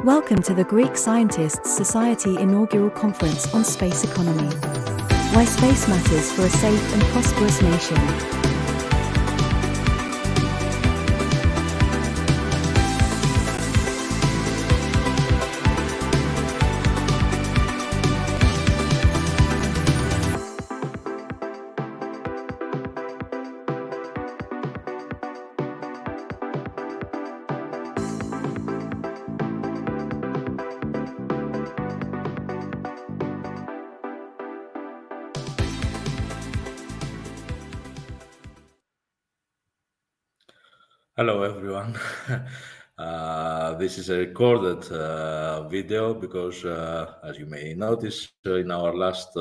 Welcome to the Greek Scientists Society Inaugural Conference on Space Economy. Why space matters for a safe and prosperous nation. Hello, everyone. This is a recorded video because, as you may notice, in our last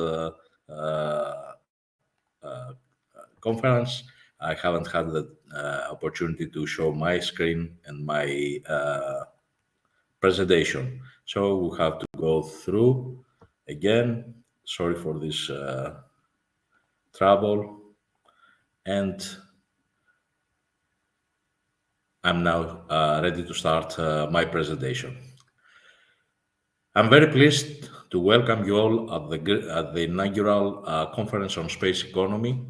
conference, I haven't had the opportunity to show my screen and my presentation. So we have to go through again. Sorry for this trouble. And I'm now ready to start my presentation. I'm very pleased to welcome you all at the inaugural conference on space economy.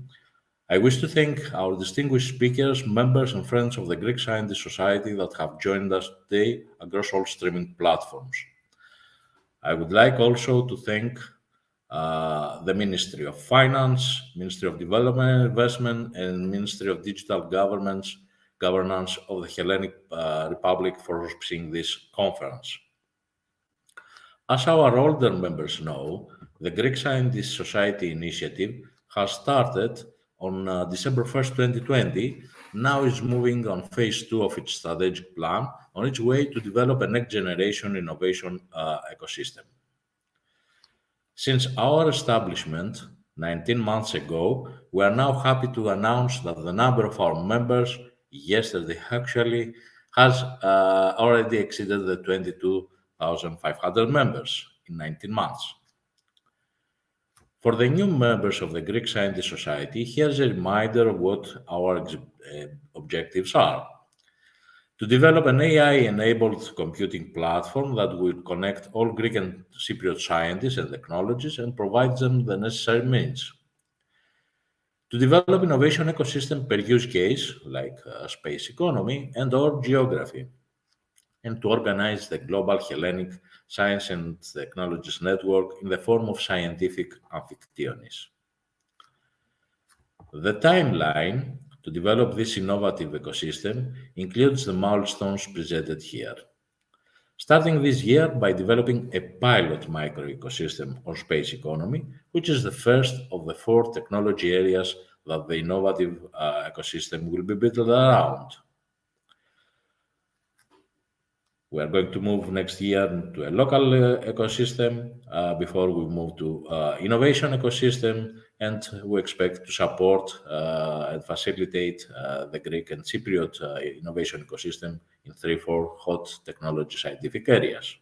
I wish to thank our distinguished speakers, members, and friends of the Greek Scientist Society that have joined us today across all streaming platforms. I would like also to thank the Ministry of Finance, Ministry of Development and Investment, and Ministry of Digital Governance of the Hellenic Republic for hosting this conference. As our older members know, the Greek Scientist Society initiative has started on December 1st, 2020, now is moving on phase 2 of its strategic plan on its way to develop a next-generation innovation ecosystem. Since our establishment 19 months ago, we are now happy to announce that the number of our members, yesterday actually, has already exceeded the 22,500 members in 19 months. For the new members of the Greek Scientist Society, here's a reminder of what our objectives are. To develop an AI-enabled computing platform that will connect all Greek and Cypriot scientists and technologies and provide them the necessary means. To develop innovation ecosystem per use case, like space economy and or geography, and to organize the global Hellenic Science and Technologies Network in the form of scientific amphitheonies. The timeline to develop this innovative ecosystem includes the milestones presented here. Starting this year by developing a pilot micro-ecosystem on space economy, which is the first of the 4 technology areas that the innovative ecosystem will be built around. We are going to move next year to a local ecosystem before we move to innovation ecosystem, and we expect to support and facilitate the Greek and Cypriot innovation ecosystem in 3-4 hot technology scientific areas.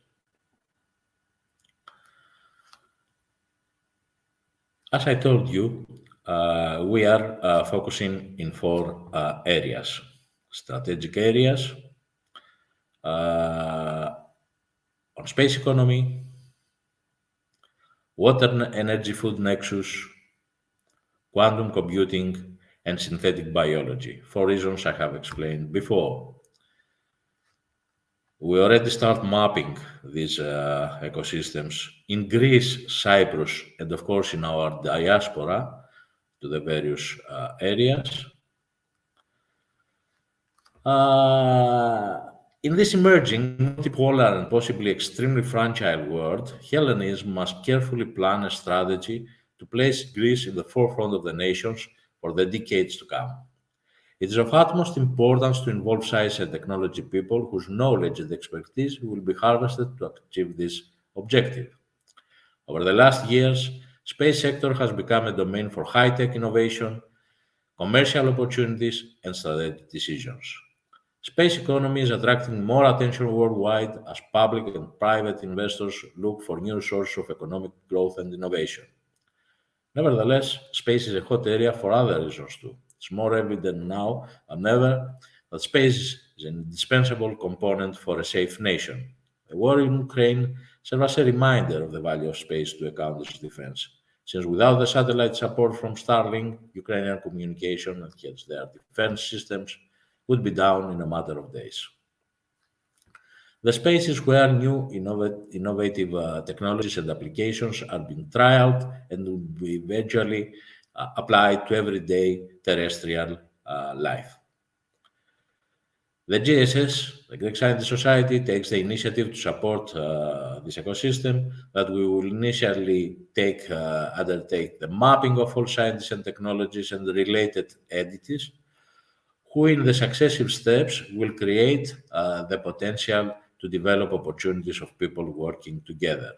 As I told you, we are focusing in 4 areas, strategic areas, on space economy, water energy food nexus, quantum computing, and synthetic biology, for reasons I have explained before. We already start mapping these ecosystems in Greece, Cyprus, and of course in our diaspora to the various areas. In this emerging, multipolar and possibly extremely fragile world, Hellenism must carefully plan a strategy to place Greece in the forefront of the nations for the decades to come. It is of utmost importance to involve science and technology people whose knowledge and expertise will be harvested to achieve this objective. Over the last years, space sector has become a domain for high-tech innovation, commercial opportunities, and strategic decisions. Space economy is attracting more attention worldwide as public and private investors look for new sources of economic growth and innovation. Nevertheless, space is a hot area for other reasons too. It's more evident now than ever that space is an indispensable component for a safe nation. The war in Ukraine serves as a reminder of the value of space to a country's defense, since without the satellite support from Starlink, Ukrainian communication and hence their defense systems would be down in a matter of days. The space is where new innovative technologies and applications are being trialed and will be eventually applied to everyday terrestrial life. The GSS, the Greek Scientist Society, takes the initiative to support this ecosystem that we will initially undertake the mapping of all scientists and technologies and the related entities, who in the successive steps will create the potential to develop opportunities of people working together.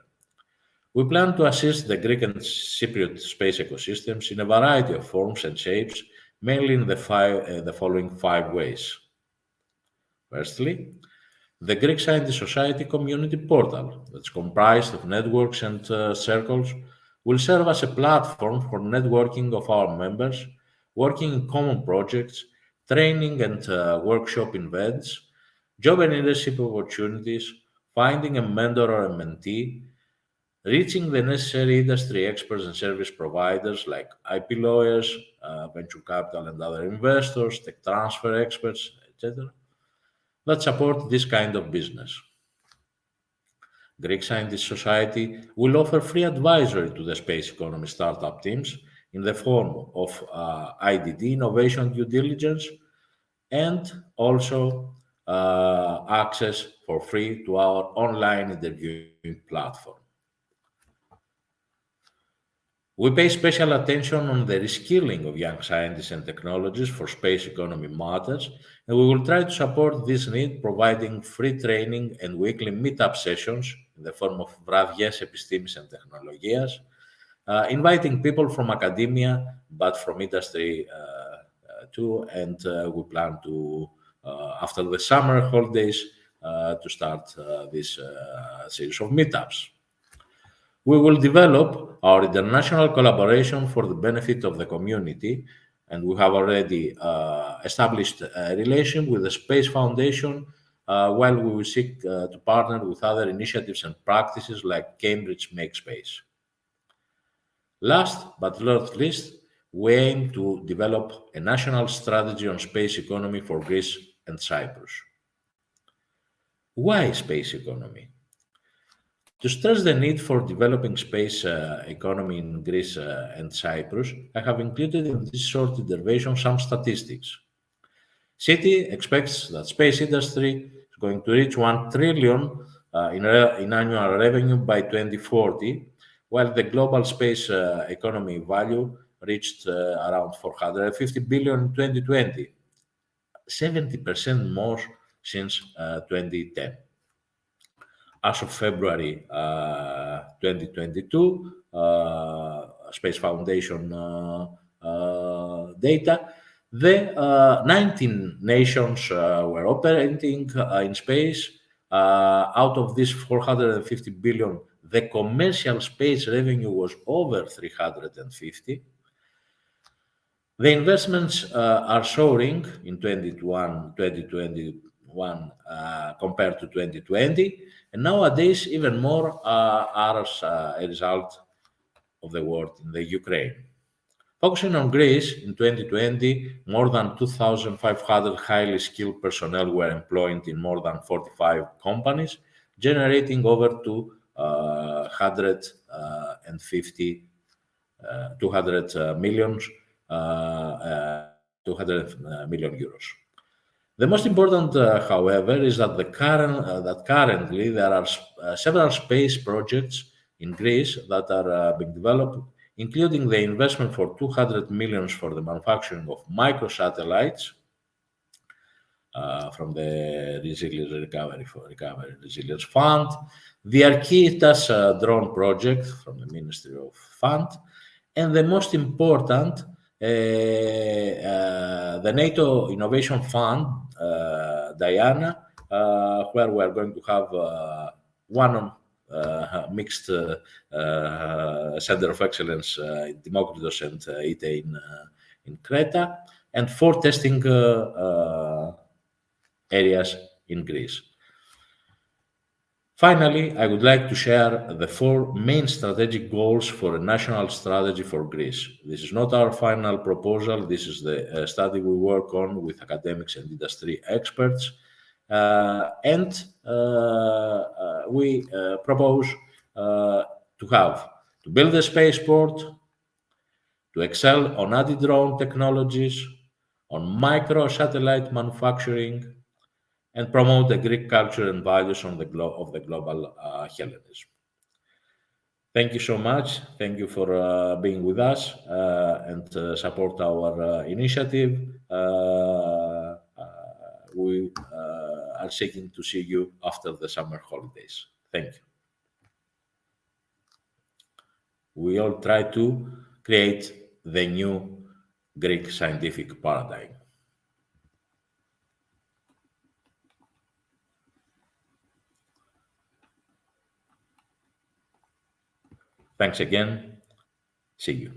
We plan to assist the Greek and Cypriot space ecosystems in a variety of forms and shapes, mainly in the following 5 ways. Firstly, the Greek Scientist Society Community Portal, that's comprised of networks and circles, will serve as a platform for networking of our members, working in common projects, training and workshop events, job and leadership opportunities, finding a mentor or a mentee, reaching the necessary industry experts and service providers like IP lawyers, venture capital and other investors, tech transfer experts, etc., that support this kind of business. Greek Scientist Society will offer free advisory to the space economy startup teams in the form of IDD, innovation due diligence, and also access for free to our online interviewing platform. We pay special attention on the reskilling of young scientists and technologists for space economy matters, and we will try to support this need, providing free training and weekly meetup sessions in the form of βραδιές επιστήμης and τεχνολογίας, inviting people from academia, but from industry too, and we plan to, after the summer holidays, to start this series of meetups. We will develop our international collaboration for the benefit of the community, and we have already established a relation with the Space Foundation, while we will seek to partner with other initiatives and practices like Cambridge Makespace. Last but not least, we aim to develop a national strategy on space economy for Greece and Cyprus. Why space economy? To stress the need for developing space economy in Greece and Cyprus, I have included in this short intervention some statistics. Citi expects that space industry is going to reach 1 trillion in annual revenue by 2040, while the global space economy value reached around 450 billion in 2020, 70% more since 2010. As of February 2022, Space Foundation data, the 19 nations were operating in space. Out of this 450 billion, the commercial space revenue was over 350. The investments are soaring in 2021 compared to 2020, and nowadays even more are as a result of the war in the Ukraine. Focusing on Greece, in 2020, more than 2,500 highly skilled personnel were employed in more than 45 companies, generating over 200 million euros. The most important, however, is that currently there are several space projects in Greece that are being developed, including the investment for 200 million for the manufacturing of microsatellites from the Recovery Resilience Fund, the Architas drone project from the Ministry of Fund, and the most important, the NATO Innovation Fund, Diana, where we are going to have one mixed Center of Excellence in Demokritos and ITE in Creta, and 4 testing areas in Greece. Finally, I would like to share the four main strategic goals for a national strategy for Greece. This is not our final proposal, this is the study we work on with academics and industry experts. We propose to build a spaceport, to excel on anti-drone technologies, on micro-satellite manufacturing, and promote the Greek culture and values on of the global Hellenism. Thank you so much. Thank you for being with us and support our initiative. We are seeking to see you after the summer holidays. Thank you. We all try to create the new Greek scientific paradigm. Thanks again. See you.